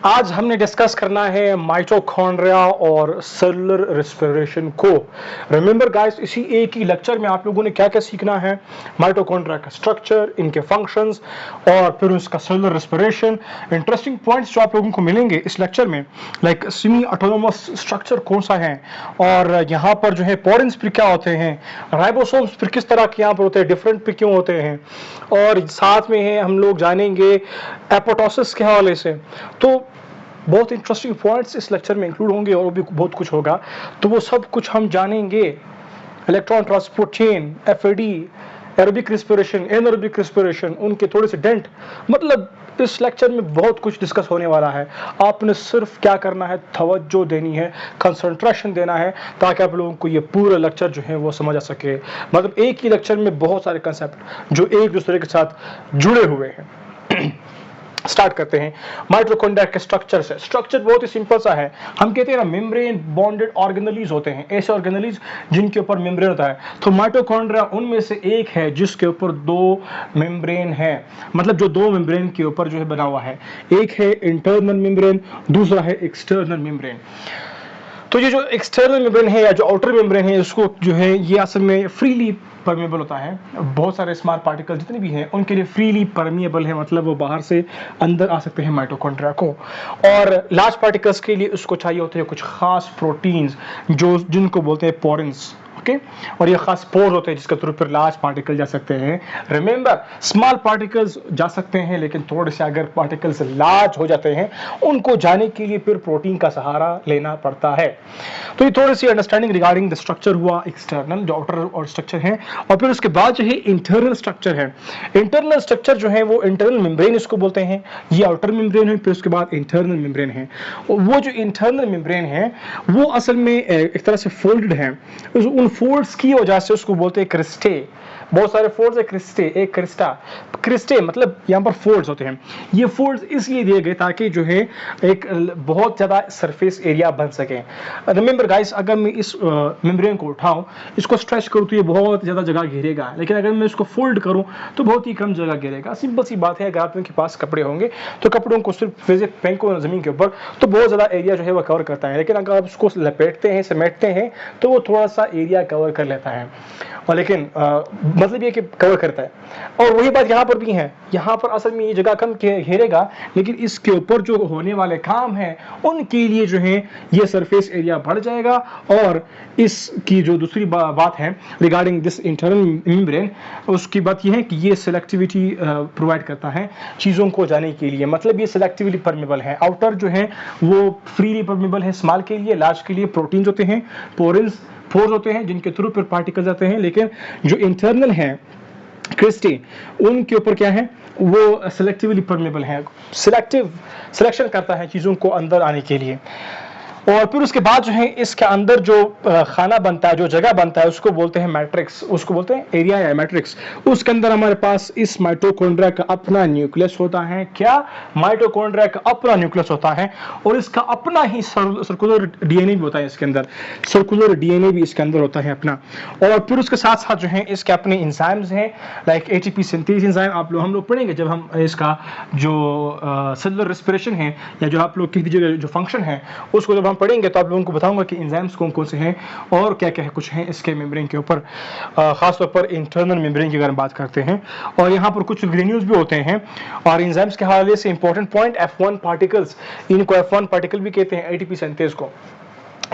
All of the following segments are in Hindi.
आज हमने डिस्कस करना है माइटोकॉन्ड्रिया और सेलुलर रेस्पिरेशन को। रिमेंबर गाइस, इसी एक ही लेक्चर में आप लोगों ने क्या क्या सीखना है, माइटोकॉन्ड्रिया का स्ट्रक्चर, इनके फंक्शंस और फिर उसका सेलुलर रेस्पिरेशन। इंटरेस्टिंग पॉइंट्स जो आप लोगों को मिलेंगे इस लेक्चर में, लाइक सेमी ऑटोनोमस स्ट्रक्चर कौन सा है, और यहाँ पर जो है पोरेंस फिर क्या होते हैं, राइबोसोम्स फिर किस तरह के यहाँ पर होते हैं, डिफरेंट पे क्यों होते हैं, और साथ में है हम लोग जानेंगे एपोटोसिस के हवाले से। तो बहुत इंटरेस्टिंग पॉइंट्स इस लेक्चर में इंक्लूड होंगे और भी बहुत कुछ होगा, तो वो सब कुछ हम जानेंगे। Electron transport chain, FAD, aerobic respiration, anaerobic respiration, उनके थोड़े से डेंट, मतलब इस लेक्चर में बहुत कुछ डिस्कस होने वाला है। आपने सिर्फ क्या करना है, तवज्जो देनी है, कंसंट्रेशन देना है, ताकि आप लोगों को ये पूरा लेक्चर जो है वो समझ आ सके। मतलब एक ही लेक्चर में बहुत सारे कंसेप्ट जो एक दूसरे के साथ जुड़े हुए हैं। स्टार्ट करते हैं माइटोकॉन्ड्रिया के स्ट्रक्चर से। स्ट्रक्चर बहुत ही सिंपल सा है। हम कहते हैं ना, मेम्ब्रेन बॉन्डेड ऑर्गेनेलीज होते हैं, ऐसे ऑर्गेनेलीज जिनके ऊपर मेम्ब्रेन होता है। तो माइटोकॉन्ड्रिया उनमें से एक है जिसके ऊपर दो मेम्ब्रेन है, मतलब जो दो मेम्ब्रेन के ऊपर जो है बना हुआ है। एक है इंटरनल मेम्ब्रेन, दूसरा है एक्सटर्नल मेम्ब्रेन। तो ये जो एक्सटर्नल मेम्ब्रेन है या जो आउटर मेम्ब्रेन है, इसको जो है ये असल में फ्रीली परमेबल होता है। बहुत सारे स्मॉल पार्टिकल जितने भी हैं उनके लिए फ्रीली परमेबल है, मतलब वो बाहर से अंदर आ सकते हैं माइटोकॉन्ड्रिया को। और लार्ज पार्टिकल्स के लिए उसको चाहिए होते हैं कुछ खास प्रोटीन्स जो जिनको बोलते हैं पोरेंस। ओके, और ये खास पोर होते हैं जिसके थ्रू फिर लार्ज पार्टिकल जा सकते हैं। रिमेंबर, स्मॉल पार्टिकल्स जा सकते हैं, लेकिन थोड़े से अगर पार्टिकल्स लार्ज हो जाते हैं उनको जाने के लिए फिर प्रोटीन का सहारा लेना पड़ता है। तो ये थोड़ी सी अंडरस्टैंडिंग रिगार्डिंग द स्ट्रक्चर हुआ, एक्सटर्नल जो आउटर और स्ट्रक्चर है। और फिर उसके बाद जो है इंटरनल स्ट्रक्चर है। इंटरनल स्ट्रक्चर जो है वो इंटरनल मेम्ब्रेन इसको बोलते हैं, ये आउटर मेम्ब्रेन है, फिर उसके बाद इंटरनल मेम्ब्रेन है। वो जो इंटरनल मेम्ब्रेन है वो असल में एक तरह से फोल्डेड है, उन फोल्ड्स की वजह से उसको बोलते हैं क्रिस्टे। बहुत सारे फोल्ड्स है, क्रिस्टे, एक क्रिस्टा, क्रिस्टे मतलब यहाँ पर फोल्ड्स होते हैं। ये फोल्ड्स इसलिए दिए गए ताकि जो है एक बहुत ज्यादा सरफेस एरिया बन सके। रिमेंबर गाइस, अगर मैं इस मेम्ब्रेन को उठाऊं, इसको स्ट्रेच करूं तो ये बहुत ज्यादा जगह घेरेगा, लेकिन अगर मैं इसको फोल्ड करूं तो बहुत ही कम जगह घेरेगा। सिंपल सी बात है, अगर आपके पास कपड़े होंगे तो कपड़ों को सिर्फ फेंको जमीन के ऊपर तो बहुत ज्यादा एरिया जो है वो कवर करता है, लेकिन अगर आप उसको लपेटते हैं, समेटते हैं, तो वो थोड़ा सा एरिया कवर कर लेता है। और लेकिन मतलब ये कि कवर करता है। और वही बात यहाँ पर भी है, यहाँ पर असल में ये जगह कम घेरेगा, लेकिन इसके ऊपर जो होने वाले काम है उनके लिए जो है ये सरफेस एरिया बढ़ जाएगा। और इसकी जो दूसरी बात है रिगार्डिंग दिस इंटरनल मेम्ब्रेन, उसकी बात ये है कि ये सिलेक्टिविटी प्रोवाइड करता है चीज़ों को जाने के लिए, मतलब ये सिलेक्टिवली परमेबल है। आउटर जो है वो फ्रीली परमेबल है, स्मॉल के लिए, लार्ज के लिए प्रोटीन्स होते हैं, पोरेंस फोर्स होते हैं जिनके थ्रू फिर पार्टिकल जाते हैं। लेकिन जो इंटरनल है क्रिस्टी, उनके ऊपर क्या है, वो सिलेक्टिवली परमेबल है, सिलेक्शन करता है चीज़ों को अंदर आने के लिए। और फिर उसके बाद जो है इसके अंदर जो खाना बनता है, जो जगह बनता है, उसको बोलते हैं मैट्रिक्स, उसको बोलते हैं एरिया या मैट्रिक्स। उसके अंदर हमारे पास इस माइटोकॉन्ड्रिया का अपना न्यूक्लियस होता है। क्या? माइटोकॉन्ड्रिया का अपना न्यूक्लियस होता है, और इसका अपना ही सर्कुलर डीएनए भी होता है। इसके अंदर सर्कुलर डीएनए भी इसके अंदर होता है अपना। और फिर उसके साथ साथ जो है इसके अपने एंजाइम्स हैं, लाइक एटीपी सिंथेज एंजाइम। हम लोग पढ़ेंगे जब हम इसका जो सेलुलर रेस्पिरेशन है या जो आप लोग कह दीजिएगा जो फंक्शन है उसको जब हम पढ़ेंगे तो आप लोगों को बताऊंगा कि एंजाइम्स कौन कौन से हैं और क्या क्या कुछ हैं इसके मेम्ब्रेन के ऊपर, खासतौर पर इंटरनल मेम्ब्रेन की अगर हम बात करते हैं। और यहाँ पर कुछ ग्रेन्यूल्स भी होते हैं। और एंजाइम्स के हवाले से इंपॉर्टेंट पॉइंट F1 पार्टिकल्स, इनको F1 पार्टिकल भी कहते हैं, एटीपी सिंथेज को,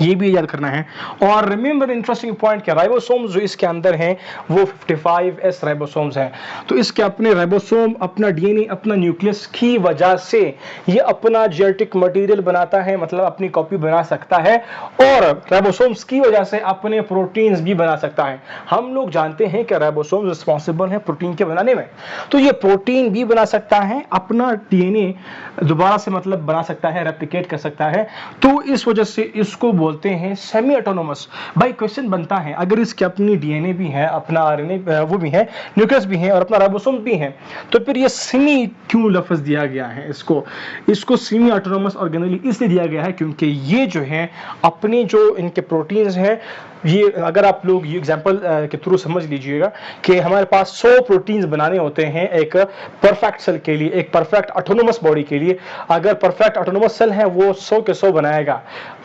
ये भी याद करना है। और रिमेंबर इंटरेस्टिंग पॉइंट क्या, राइबोसोम्स जो इसके अंदर हैं वो 55S राइबोसोम्स हैं। तो इसके अपने राइबोसोम, अपना डीएनए, अपना न्यूक्लियस की वजह से ये अपना जेनेटिक मटेरियल बनाता है, मतलब अपनी कॉपी बना सकता है, और राइबोसोम्स की वजह से अपने प्रोटीन्स भी बना सकता है। हम लोग जानते हैं कि राइबोसोम्स रिस्पॉन्सिबल है प्रोटीन के बनाने में, तो ये प्रोटीन भी बना सकता है, अपना डीएनए दोबारा से मतलब बना सकता है, रेप्लिकेट कर सकता है। तो इस वजह से इसको बोलते हैं सेमी ऑटोनोमस। भाई क्वेश्चन बनता है, अगर इसकी अपनी डीएनए भी है, अपना आरएनए वो भी है, न्यूक्लियस भी है और अपना राइबोसोम भी है, तो फिर ये सेमी क्यों लफ्ज दिया गया है? इसको सेमी ऑटोनोमस ऑर्गेनली इसलिए दिया गया है क्योंकि ये जो है अपने जो इनके प्रोटीन्स हैं, ये अगर आप लोग ये एग्जांपल के थ्रू समझ लीजिएगा कि हमारे पास 100 प्रोटीन्स बनाने होते हैं एक परफेक्ट सेल के लिए, एक परफेक्ट ऑटोनोमस बॉडी के लिए। अगर परफेक्ट ऑटोनोमस सेल है वो 100 के 100 बनाएगा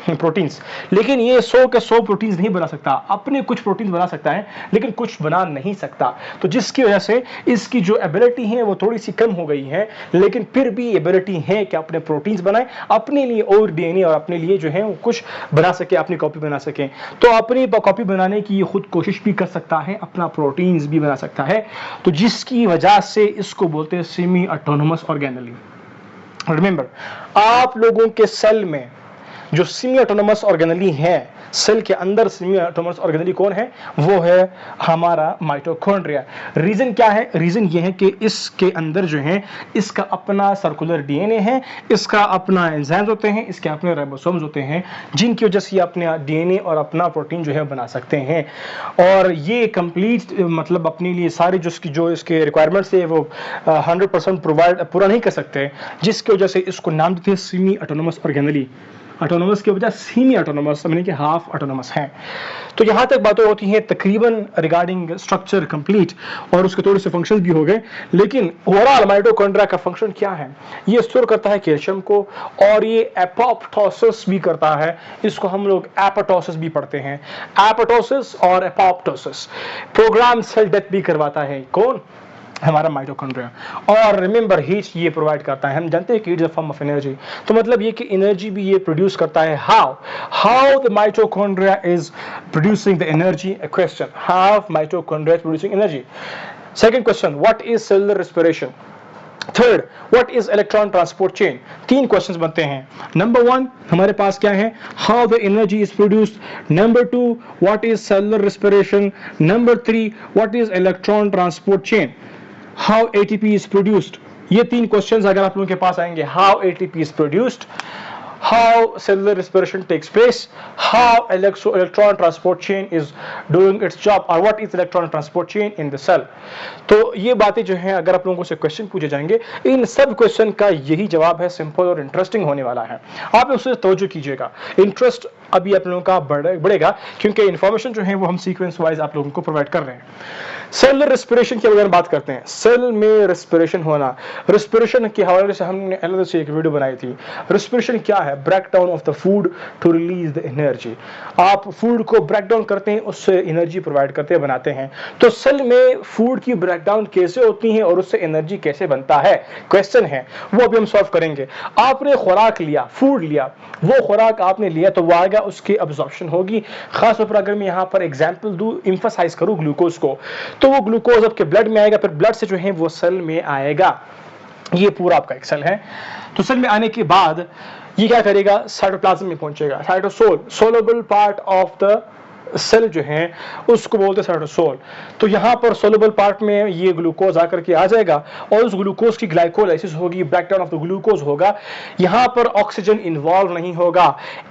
प्रोटीन्स, लेकिन ये 100 के 100 प्रोटीन्स नहीं बना सकता। अपने कुछ प्रोटीन्स बना सकता है लेकिन कुछ बना नहीं सकता, तो जिसकी वजह से इसकी जो एबिलिटी है वो थोड़ी सी कम हो गई है, लेकिन फिर भी एबिलिटी है कि अपने प्रोटीन्स बनाए अपने लिए और डीएनए और अपने लिए जो है वो कुछ बना सके, अपनी कॉपी बना सके। तो अपनी कॉपी बनाने की खुद कोशिश भी कर सकता है, अपना प्रोटीन्स भी बना सकता है, तो जिसकी वजह से इसको बोलते हैं सेमी ऑटोनोमस ऑर्गेनली। रिमेंबर, आप लोगों के सेल में जो सेमी ऑटोनोमस ऑर्गेनली है, सेल के अंदर सेमी ऑटोनोमस ऑर्गेनली कौन है? वो है हमारा माइटोकॉन्ड्रिया। रीजन क्या है? रीजन ये है कि इसके अंदर जो है इसका अपना सर्कुलर डीएनए है, इसका अपना एंजाइम्स होते हैं, इसके अपने राइबोसोम्स होते हैं, जिनकी वजह से ये अपने डीएनए और अपना प्रोटीन जो है बना सकते हैं। और ये कंप्लीट मतलब अपने लिए सारी जो इसके रिक्वायरमेंट्स है वो 100% पूरा नहीं कर सकते, जिसकी वजह से इसको नाम देते हैं सेमी ऑटोनोमस ऑर्गेनली। ऑटोनोमस के बजाय सेमी ऑटोनोमस, यानी कि हाफ ऑटोनोमस है। तो यहाँ तक बातें होती हैं तकरीबन रिगार्डिंग स्ट्रक्चर कंप्लीट, और उसके थोड़े से फंक्शंस भी हो गए। लेकिन ओवरऑल माइटोकॉन्ड्रिया का फंक्शन क्या है? ये स्टोर करता है कैल्शियम को, और ये एपोप्टोसिस भी करता है। इसको हम लोग एपोप्टोसिस भी पढ़ते हैं, एपोप्टोसिस और एपोप्टोसिस। प्रोग्राम सेल डेथ भी करवाता है कौन? हमारा माइटोकॉन्ड्रिया। और रिमेंबर, हीट ये प्रोवाइड करता है। हम जानते हैं कि heat is a form of energy, तो मतलब ये कि एनर्जी भी ये प्रोड्यूस करता है। How the mitochondria is producing the energy? A question, how mitochondria is producing energy. Second question, what is cellular respiration? Third, what is electron transport chain? 3 questions बनते हैं। नंबर 1 हमारे पास क्या है? How the energy is produced. Number 2, what is cellular respiration. Number 3, what is electron transport chain. How ATP is produced? ये 3 क्वेश्चंस अगर आप लोगों के पास आएंगे, how ATP is produced, how cellular respiration takes place, how electron transport chain is doing its job, or what is electron transport chain in the cell। तो ये बातें जो हैं अगर आप लोगों से क्वेश्चन पूछे जाएंगे, इन सब क्वेश्चन का यही जवाब है, सिंपल और इंटरेस्टिंग होने वाला है। आप उससे तवज्जो कीजिएगा, इंटरेस्ट अभी आप लोगों का बढ़ेगा, क्योंकि इंफॉर्मेशन जो है वो हम सीक्वेंस वाइज आप लोगों को प्रोवाइड कर रहे हैं। सेलुलर रेस्पिरेशन की अगर बात करते हैं, सेल में रेस्पिरेशन होना, रेस्पिरेशन के हवाले से हमने अलग से एक वीडियो बनाई थी। रेस्पिरेशन क्या है? Break down of the food to release the energy. आप फूड को ब्रेक डाउन करते हैं, उससे एनर्जी प्रोवाइड करते हैं, बनाते हैं। तो सेल में फूड की ब्रेक डाउन कैसे होती है और उससे एनर्जी कैसे बनता है, क्वेश्चन है, वो अभी हम सॉल्व करेंगे। आपने खुराक लिया, फूड लिया, वो खुराक आपने लिया तो वो आएगा, उसकी अब्जॉर्प्शन होगी। खासतौर पर अगर मैं यहाँ पर एग्जाम्पल दूं, एम्फसाइज करूं ग्लूकोज को, तो वो ग्लूकोज आपके ब्लड में आएगा, फिर ब्लड से जो है वो सेल में आएगा। ये पूरा आपका एक सेल है। तो सेल में आने के बाद ये क्या करेगा? साइटोप्लाज्म में पहुंचेगा। Cytosol, soluble part of the cell जो है उसको बोलते हैं साइटोसोल। तो यहाँ पर सोलुबल पार्ट में ये ग्लूकोज आकर के आ जाएगा और उस ग्लूकोज की ग्लाइकोलाइसिस होगी, ब्रेकडाउन ऑफ द ग्लूकोज होगा। यहाँ पर ऑक्सीजन इन्वॉल्व नहीं होगा,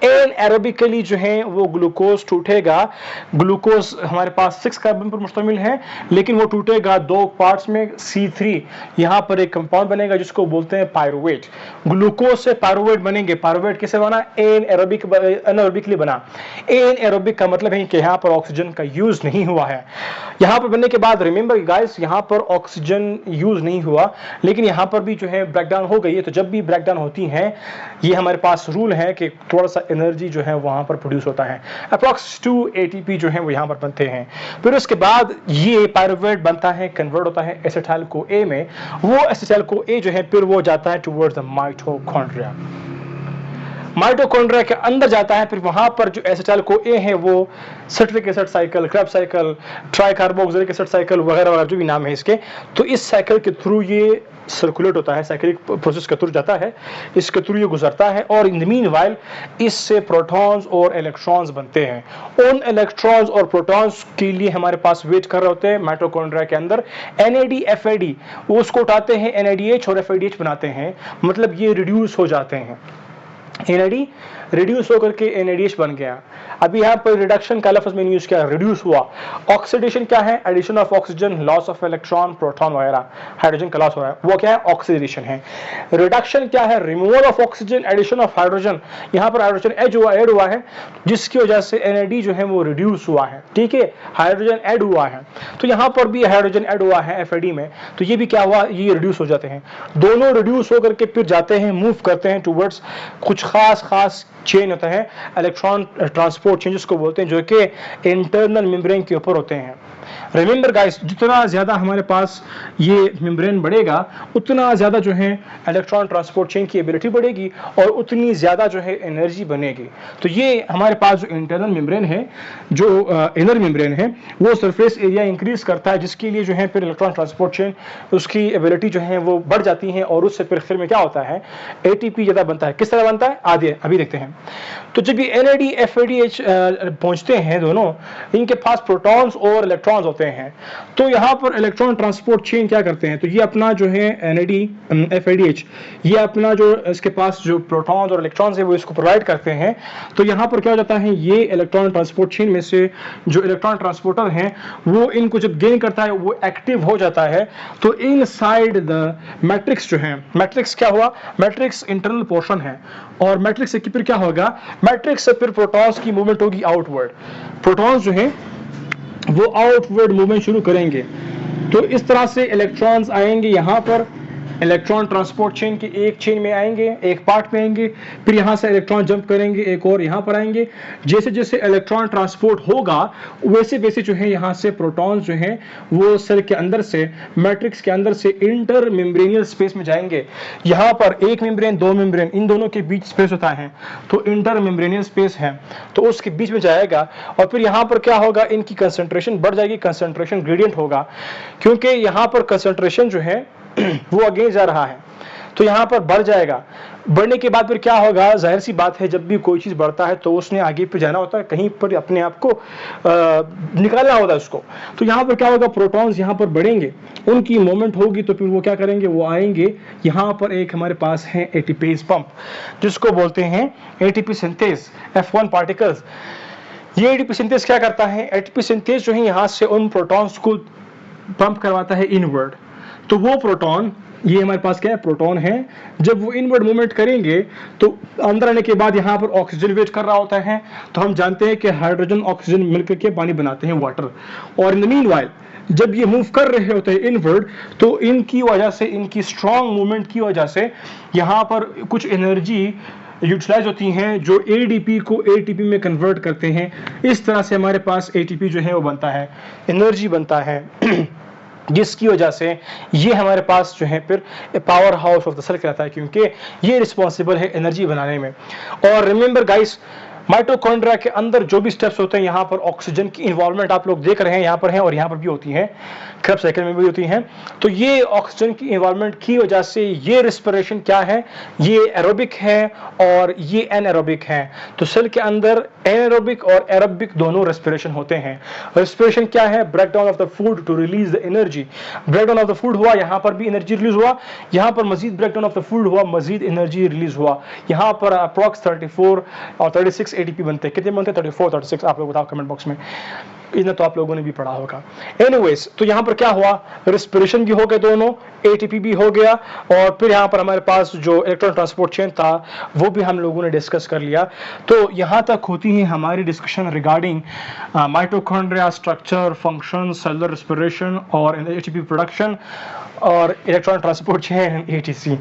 एनारोबिकली जो है वो ग्लूकोज टूटेगा। ग्लूकोज हमारे पास 6 कार्बन पर मुश्तमिल है, लेकिन वो टूटेगा 2 पार्ट्स में। C3 यहाँ पर एक कंपाउंड बनेगा जिसको बोलते हैं पायरुवेट। ग्लूकोज से पायरुवेट बनेंगे। पायरुवेट कैसे बना? एनारोबिकली बना। एनारोबिक का मतलब है कि यहाँ पर ऑक्सीजन का यूज नहीं हुआ है। यहाँ पर बनने के बाद रिमेंबर गाइस, यहाँ पर ऑक्सीजन यूज नहीं हुआ, लेकिन यहाँ पर भी जो है ब्रेकडाउन हो गई है। तो जब भी ब्रेकडाउन होती है, ये हमारे पास रूल है कि थोड़ा सा एनर्जी जो है वहां पर प्रोड्यूस होता है। अप्रॉक्स 2 ATP जो है वो यहाँ पर बनते हैं। फिर उसके बाद ये पायरुवेट बनता है, कन्वर्ट होता है एसिटाइल को A में। वो एसिटाइल को A जो है फिर वो जाता है टुवर्ड्स द माइटोकॉन्ड्रिया। माइटोकॉन्ड्रिया के अंदर जाता है, फिर वहां पर जो एसिटाइल को ए है वो citric acid cycle, Krebs cycle, tricarboxylic acid cycle वगैरह वगैरह जो भी नाम है इसके, तो इस साइकिल के थ्रू ये सर्कुलेट होता है, साइक्लिक प्रोसेस के थ्रू जाता है, इसके थ्रू ये गुजरता है। और इन द मीनवाइल इससे प्रोटॉन्स और इलेक्ट्रॉन्स बनते हैं। उन इलेक्ट्रॉन्स और प्रोटॉन्स के लिए हमारे पास वेट कर रहे होते हैं माइटोकॉन्ड्रिया के अंदर। NAD FAD वो उसको उठाते हैं, NADH और FADH बनाते हैं, मतलब ये रिड्यूस हो जाते हैं। NAD रिड्यूस होकर के NADH बन गया। अभी यहाँ पर रिडक्शन का लफ्ज मैंने यूज किया, रिड्यूस हुआ। ऑक्सीडेशन क्या है? Addition of oxygen, loss of electron, proton वगैरह, हाइड्रोजन का लॉस हो रहा है, वो क्या है? ऑक्सीडेशन है। रिडक्शन क्या है? Removal of oxygen, addition of hydrogen. यहाँ पर हाइड्रोजन ऐड हुआ है, जिसकी वजह से NAD जो है वो रिड्यूस हुआ है, ठीक है, हाइड्रोजन ऐड हुआ है। तो यहाँ पर भी हाइड्रोजन ऐड हुआ है FAD में, तो ये भी क्या हुआ? ये रिड्यूस हो जाते हैं। दोनों रिड्यूस होकर के फिर जाते हैं, मूव करते हैं टूवर्ड्स कुछ खास चेन होता है, इलेक्ट्रॉन ट्रांसपोर्ट चेंज जिसको बोलते हैं, जो कि इंटरनल मेम्ब्रेन के ऊपर होते हैं। रिमेंबर गाइस, जितना ज्यादा हमारे पास ये मेम्ब्रेन बढ़ेगा, उतना ज्यादा जो है इलेक्ट्रॉन ट्रांसपोर्ट चेन की एबिलिटी बढ़ेगी और उतनी ज्यादा जो है एनर्जी बनेगी। तो ये हमारे पास जो इंटरनल मेम्ब्रेन है, जो इनर मेम्ब्रेन है, वो सरफेस एरिया इंक्रीज करता है, जिसके लिए जो है फिर इलेक्ट्रॉन ट्रांसपोर्ट चेन उसकी एबिलिटी जो है वो बढ़ जाती है, और उससे फिर में क्या होता है? ATP ज्यादा बनता है। किस तरह बनता है आगे अभी देखते हैं। तो जब ये NAD FADH पहुंचते हैं, दोनों इनके पास प्रोटॉन्स और इलेक्ट्रॉन्स होते हैं। तो यहाँ पर इलेक्ट्रॉन ट्रांसपोर्ट चेन क्या करते हैं? तो ये अपना जो है NAD FADH, ये अपना जो इसके पास जो प्रोटॉन्स और इलेक्ट्रॉन्स है वो इसको प्रोवाइड करते हैं। तो यहाँ पर क्या हो जाता है? ये इलेक्ट्रॉन ट्रांसपोर्ट चेन में से जो इलेक्ट्रॉन ट्रांसपोर्टर है वो इनको जब गेन करता है, वो एक्टिव हो जाता है। तो इनसाइड द मैट्रिक्स जो है, मैट्रिक्स क्या हुआ? मैट्रिक्स इंटरनल पोर्शन है, और मैट्रिक्स से फिर क्या होगा? मैट्रिक्स से फिर प्रोटॉन्स की मूवमेंट होगी आउटवर्ड। प्रोटॉन्स जो है वो आउटवर्ड मूवमेंट शुरू करेंगे। तो इस तरह से इलेक्ट्रॉन्स आएंगे यहाँ पर, इलेक्ट्रॉन ट्रांसपोर्ट चेन के एक चेन में आएंगे, एक पार्ट में आएंगे, फिर यहाँ से इलेक्ट्रॉन जंप करेंगे, एक और यहाँ पर आएंगे। जैसे जैसे इलेक्ट्रॉन ट्रांसपोर्ट होगा, वैसे वैसे जो है यहाँ से प्रोटॉन्स जो हैं वो सेल के अंदर से, मैट्रिक्स के अंदर से इंटर मेम्ब्रेनियल स्पेस में जाएंगे। यहाँ पर एक मेम्ब्रेन, दो मेम्ब्रेन, इन दोनों के बीच स्पेस होता है, तो इंटर मेम्ब्रेनियल स्पेस है, तो उसके बीच में जाएगा। और फिर यहाँ पर क्या होगा? इनकी कंसंट्रेशन बढ़ जाएगी, कंसंट्रेशन ग्रेडियंट होगा, क्योंकि यहाँ पर कंसंट्रेशन जो है वो आगे जा रहा है, तो यहां पर बढ़ जाएगा। बढ़ने के बाद फिर क्या होगा? जाहिर सी बात है, जब भी कोई चीज बढ़ता है तो उसने आगे पे जाना होता है, कहीं पर अपने आप को निकालना होता है उसको। तो यहां पर क्या होगा? प्रोटॉन्स यहां पर बढ़ेंगे, उनकी मूवमेंट होगी, तो फिर वो क्या करेंगे? वो आएंगे यहां पर। एक हमारे पास है एटीपेज पंप, जिसको बोलते हैं ATP सिंथेज, F1 पार्टिकल्स। ये ATP सिंथेज क्या करता है? ATP सिंथेज जो है यहां से उन प्रोटॉन्स को पंप करवाता है इनवर्ड। तो वो प्रोटॉन, ये हमारे पास क्या है? प्रोटॉन है। जब वो इनवर्ड मूवमेंट करेंगे तो अंदर आने के बाद यहाँ पर ऑक्सीजन वेट कर रहा होता है। तो हम जानते हैं कि हाइड्रोजन ऑक्सीजन मिलकर के पानी बनाते हैं, वाटर। और इन द मीनवाइल जब ये मूव कर रहे होते हैं इनवर्ड, तो इनकी वजह से, इनकी स्ट्रॉन्ग मूवमेंट की वजह से यहाँ पर कुछ एनर्जी यूटिलाइज होती हैं, जो ADP को ATP में कन्वर्ट करते हैं। इस तरह से हमारे पास ATP जो है वो बनता है, एनर्जी बनता है, जिसकी वजह से ये हमारे पास जो है फिर power house of the cell कहलाता है, क्योंकि ये रिस्पॉन्सिबल है एनर्जी बनाने में। और रिमेंबर गाइस, माइटोकॉन्ड्रिया के अंदर जो भी स्टेप्स होते हैं, यहाँ पर ऑक्सीजन की इन्वॉल्वमेंट आप लोग देख रहे हैं, यहाँ पर है और यहाँ पर भी होती है, क्रेब्स साइकिल में भी होती है। तो ये ऑक्सीजन की इन्वॉल्वमेंट की वजह से ये रिस्पिरेशन क्या है? ये एरोबिक है और ये एनारोबिक है। तो सेल के अंदर एनारोबिक और एरोबिक दोनों रेस्पिरेशन होते हैं। रेस्पिरेशन क्या है? Break down of the food to release the energy. Break down of the food हुआ, यहाँ पर भी एनर्जी रिलीज हुआ, यहाँ पर मजीद break down of the food हुआ, मजीद एनर्जी रिलीज हुआ। यहाँ पर अप्रॉक्स 34 और 36 ATP बनते हैं। कितने बनते हैं? 34 36, आप लोग बताओ कमेंट बॉक्स में। इतना तो आप लोगों ने भी पढ़ा होगा। एनीवेज, तो यहाँ पर क्या हुआ? रेस्पिरेशन भी हो गए दोनों, ATP भी हो गया, और फिर यहाँ पर हमारे पास जो इलेक्ट्रॉन ट्रांसपोर्ट चेन था वो भी हम लोगों ने डिस्कस कर लिया। तो यहाँ तक होती है हमारी discussion regarding mitochondria structure, function, cellular respiration और ATP प्रोडक्शन और इलेक्ट्रॉन ट्रांसपोर्ट चेन ATC।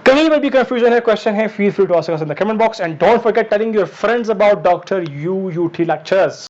कहीं पर भी कंफ्यूजन है, क्वेश्चन है, feel free to ask us in the comment box, and don't forget telling your friends about doctor UUT lectures.